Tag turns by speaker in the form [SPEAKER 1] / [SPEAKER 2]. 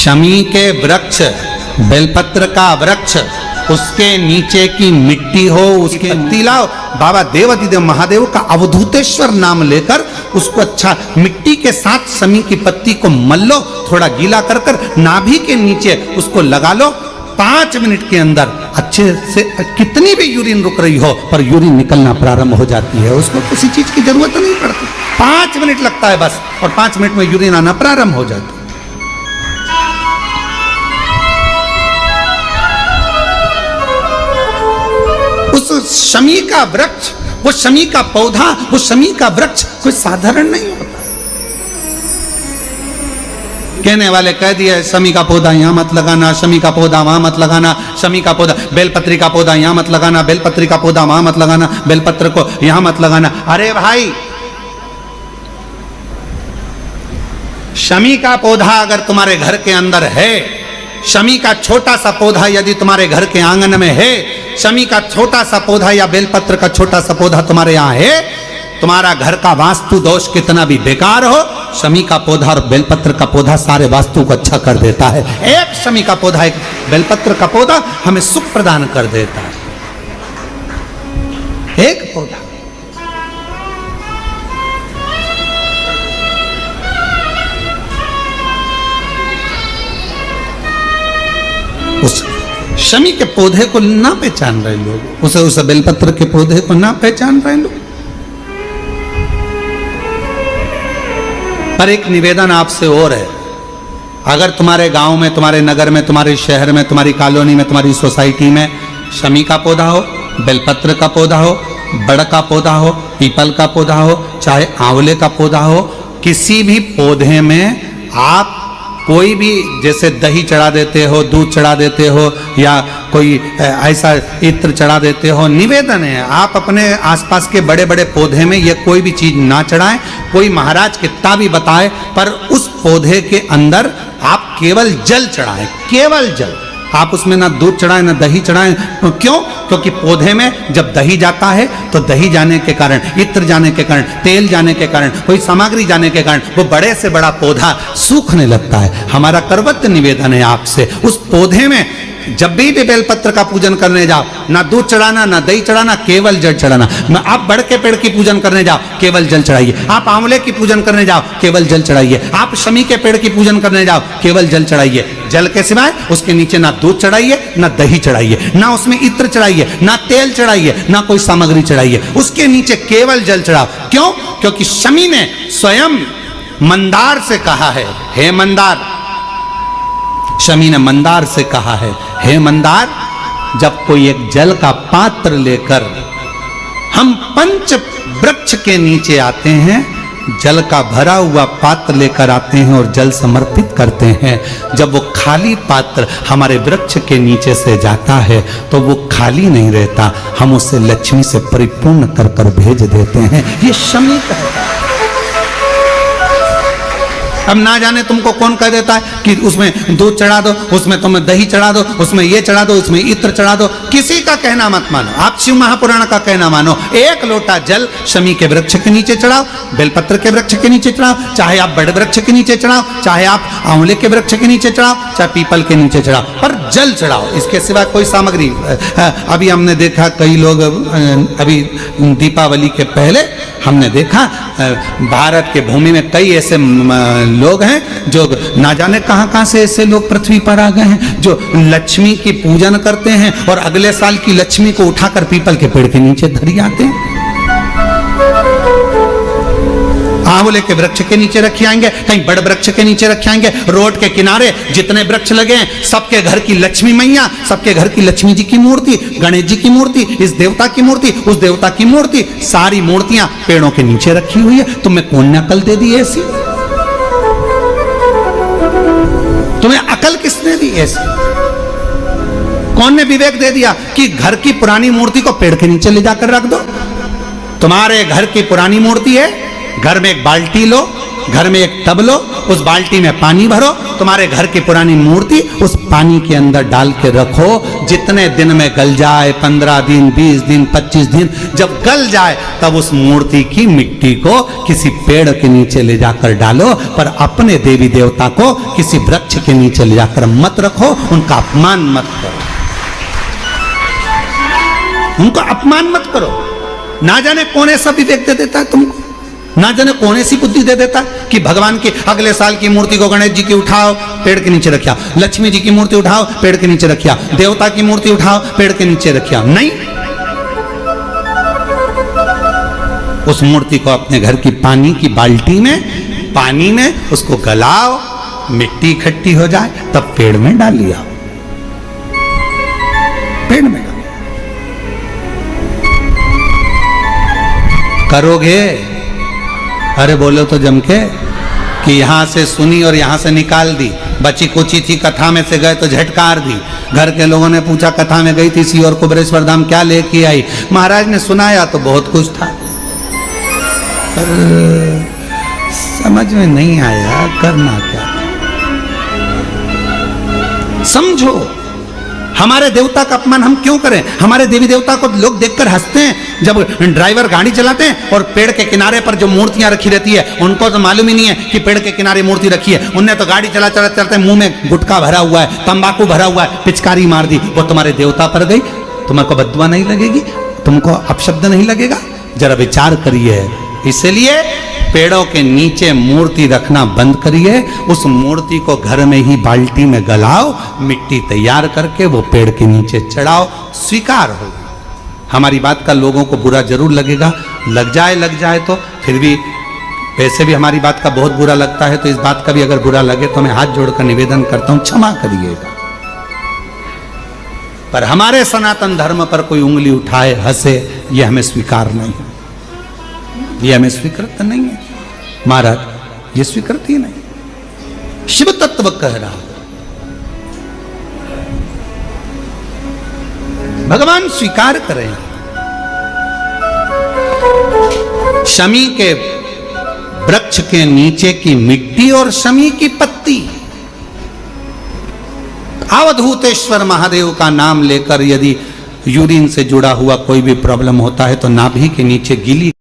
[SPEAKER 1] शमी के वृक्ष, बेलपत्र का वृक्ष, उसके नीचे की मिट्टी हो, उसके पत्ती लाओ, बाबा देवाधिदेव महादेव का अवधूतेश्वर नाम लेकर उसको अच्छा मिट्टी के साथ शमी की पत्ती को मल लो, थोड़ा गीला कर कर नाभि के नीचे उसको लगा लो। 5 मिनट के अंदर अच्छे से कितनी भी यूरिन रुक रही हो पर यूरिन निकलना प्रारंभ हो जाती है, उसको किसी चीज की जरूरत नहीं पड़ती। 5 मिनट लगता है बस, और 5 मिनट में यूरिन आना प्रारंभ हो जाती है। उस शमी का वृक्ष, वो शमी का पौधा, वो शमी का वृक्ष कोई साधारण नहीं होता। कहने वाले कह दिए शमी का पौधा यहां मत लगाना, शमी का पौधा वहां मत लगाना, शमी का पौधा, बेलपत्री का पौधा यहां मत लगाना, बेलपत्री का पौधा वहां मत लगाना, बेलपत्र को यहां मत लगाना। अरे भाई, शमी का पौधा अगर तुम्हारे घर के अंदर है, शमी का छोटा सा पौधा यदि तुम्हारे घर के आंगन में है, शमी का छोटा सा पौधा या बेलपत्र का छोटा सा पौधा तुम्हारे यहाँ है, तुम्हारा घर का वास्तु दोष कितना भी बेकार हो, शमी का पौधा और बेलपत्र का पौधा सारे वास्तु को अच्छा कर देता है। एक शमी का पौधा, एक बेलपत्र का पौधा हमें सुख प्रदान कर देता है। एक पौधा। उस शमी के पौधे को ना पहचान रहे लोग, उस बेलपत्र के पौधे को ना पहचान रहे लोग। पर एक निवेदन आपसे और है, अगर तुम्हारे गांव में, तुम्हारे नगर में, तुम्हारे शहर में, तुम्हारी कॉलोनी में, तुम्हारी सोसाइटी में शमी का पौधा हो, बेलपत्र का पौधा हो, बड़ का पौधा हो, पीपल का पौधा हो, चाहे आंवले का पौधा हो, किसी भी पौधे में आप कोई भी, जैसे दही चढ़ा देते हो, दूध चढ़ा देते हो, या कोई ऐसा इत्र चढ़ा देते हो, निवेदन है आप अपने आसपास के बड़े बड़े पौधे में ये कोई भी चीज ना चढ़ाएं। कोई महाराज कितना भी बताए, पर उस पौधे के अंदर आप केवल जल चढ़ाएं, केवल जल। आप उसमें ना दूध चढ़ाएं ना दही चढ़ाएं। क्यों? क्योंकि पौधे में जब दही जाता है तो दही जाने के कारण, इत्र जाने के कारण, तेल जाने के कारण, कोई सामग्री जाने के कारण वो बड़े से बड़ा पौधा सूखने लगता है। हमारा करवत्य निवेदन है आपसे, उस पौधे में जब भी बेलपत्र का पूजन करने जाओ, ना दूध चढ़ाना ना दही चढ़ाना, केवल जल चढ़ाना। आप बड़ के पेड़ की पूजन करने जाओ, केवल जल चढ़ाइए। आप आंवले की पूजन करने जाओ, केवल जल चढ़ाइए। आप शमी के पेड़ की पूजन करने जाओ, केवल जल चढ़ाइए। जल के सिवाय उसके नीचे ना दूध चढ़ाइए ना दही चढ़ाइए, ना उसमें इत्र चढ़ाइए, ना तेल चढ़ाइए, ना कोई सामग्री चढ़ाइए, उसके नीचे केवल जल चढ़ाओ। क्यों? क्योंकि शमी ने स्वयं मंदार से कहा है, हे मंदार, शमी ने मंदार से कहा है, हे मंदार, जब कोई एक जल का पात्र लेकर हम पंच वृक्ष के नीचे आते हैं, जल का भरा हुआ पात्र लेकर आते हैं और जल समर्पित करते हैं, जब वो खाली पात्र हमारे वृक्ष के नीचे से जाता है तो वो खाली नहीं रहता, हम उसे लक्ष्मी से परिपूर्ण कर कर भेज देते हैं। ये शमी कहता है। अब ना जाने तुमको कौन कह देता है कि उसमें दूध चढ़ा दो, उसमें तुम्हें दही चढ़ा दो, उसमें ये चढ़ा दो, उसमें इत्र चढ़ा दो। किसी का कहना मत मानो, आप शिव महापुराण का कहना मानो। एक लोटा जल शमी के वृक्ष के नीचे चढ़ाओ, बेलपत्र के वृक्ष के नीचे चढ़ाओ, चाहे आप बड़े वृक्ष के नीचे चढ़ाओ, चाहे आप आंवले के वृक्ष के नीचे चढ़ाओ, चाहे पीपल के नीचे चढ़ाओ, पर जल चढ़ाओ। इसके सिवा कोई सामग्री। अभी हमने देखा कई लोग, अभी दीपावली के पहले हमने देखा भारत के भूमि में कई ऐसे लोग हैं जो ना जाने कहां कहां से ऐसे लोग पृथ्वी पर आ गए हैं जो लक्ष्मी की पूजन करते हैं और अगले साल की लक्ष्मी को उठाकर पीपल के पेड़ के नीचे धरी आते हैं, आंवले के वृक्ष के नीचे रखे आएंगे, कहीं बड़े वृक्ष के नीचे रखे आएंगे। रोड के किनारे जितने वृक्ष लगे हैं, सबके घर की लक्ष्मी मैया, सबके घर की लक्ष्मी जी की मूर्ति, गणेश जी की मूर्ति, इस देवता की मूर्ति, उस देवता की मूर्ति, सारी मूर्तियां पेड़ों के नीचे रखी हुई है। तुम्हें कौन ने अकल दे दी ऐसी? तुम्हें अकल किसने दी ऐसी? कौन ने विवेक दे दिया कि घर की पुरानी मूर्ति को पेड़ के नीचे ले जाकर रख दो? तुम्हारे घर की पुरानी मूर्ति है, घर में एक बाल्टी लो, घर में एक टब लो, उस बाल्टी में पानी भरो, तुम्हारे घर की पुरानी मूर्ति उस पानी के अंदर डाल के रखो। जितने दिन में गल जाए, 15 दिन, 20 दिन, 25 दिन, जब गल जाए तब उस मूर्ति की मिट्टी को किसी पेड़ के नीचे ले जाकर डालो, पर अपने देवी देवता को किसी वृक्ष के नीचे ले जाकर मत रखो, उनका अपमान मत करो, उनको अपमान मत करो। ना जाने कौन ऐसा विवेक दे देता है तुमको, ना जाने कौन ऐसी बुद्धि दे देता है कि भगवान की अगले साल की मूर्ति को गणेश जी की उठाओ, पेड़ के नीचे रखिया, लक्ष्मी जी की मूर्ति उठाओ, पेड़ के नीचे रखिया, देवता की मूर्ति उठाओ, पेड़ के नीचे रखिया। नहीं, उस मूर्ति को अपने घर की पानी की बाल्टी में, पानी में उसको गलाओ, मिट्टी इकट्ठी हो जाए, तब पेड़ में डाल लिया, पेड़ में डाल। करोगे? अरे बोलो तो जम के कि यहां से सुनी और यहां से निकाल दी, बची कुची थी, कथा में से गए तो झटकार दी। घर के लोगों ने पूछा कथा में गई थी सी और कुबरेश्वर धाम क्या लेके आई? महाराज ने सुनाया तो बहुत कुछ था, पर समझ में नहीं आया करना क्या। समझो, हमारे देवता का अपमान हम क्यों करें? हमारे देवी देवता को लोग देखकर हंसते हैं। जब ड्राइवर गाड़ी चलाते हैं और पेड़ के किनारे पर जो मूर्तियां रखी रहती है, उनको तो मालूम ही नहीं है कि पेड़ के किनारे मूर्ति रखी है। उनने तो गाड़ी चलाते मुंह में गुटखा भरा हुआ है, तंबाकू भरा हुआ है, पिचकारी मार दी, वो तुम्हारे देवता पर गई। तुमको बददुआ नहीं लगेगी? तुमको अपशब्द नहीं लगेगा? जरा विचार करिए। इसलिए पेड़ों के नीचे मूर्ति रखना बंद करिए, उस मूर्ति को घर में ही बाल्टी में गलाओ, मिट्टी तैयार करके वो पेड़ के नीचे चढ़ाओ, स्वीकार होगा। हमारी बात का लोगों को बुरा जरूर लगेगा, लग जाए तो फिर भी, वैसे भी हमारी बात का बहुत बुरा लगता है, तो इस बात का भी अगर बुरा लगे तो मैं हाथ जोड़कर निवेदन करता हूं, क्षमा करिएगा। पर हमारे सनातन धर्म पर कोई उंगली उठाए, हंसे, यह हमें स्वीकार नहीं है, यह हमें स्वीकृत नहीं है महाराज, ये स्वीकृत ही नहीं। शिव तत्व कह रहा, भगवान स्वीकार करें। शमी के वृक्ष के नीचे की मिट्टी और शमी की पत्ती, अवधूतेश्वर महादेव का नाम लेकर यदि यूरिन से जुड़ा हुआ कोई भी प्रॉब्लम होता है तो नाभि के नीचे गीली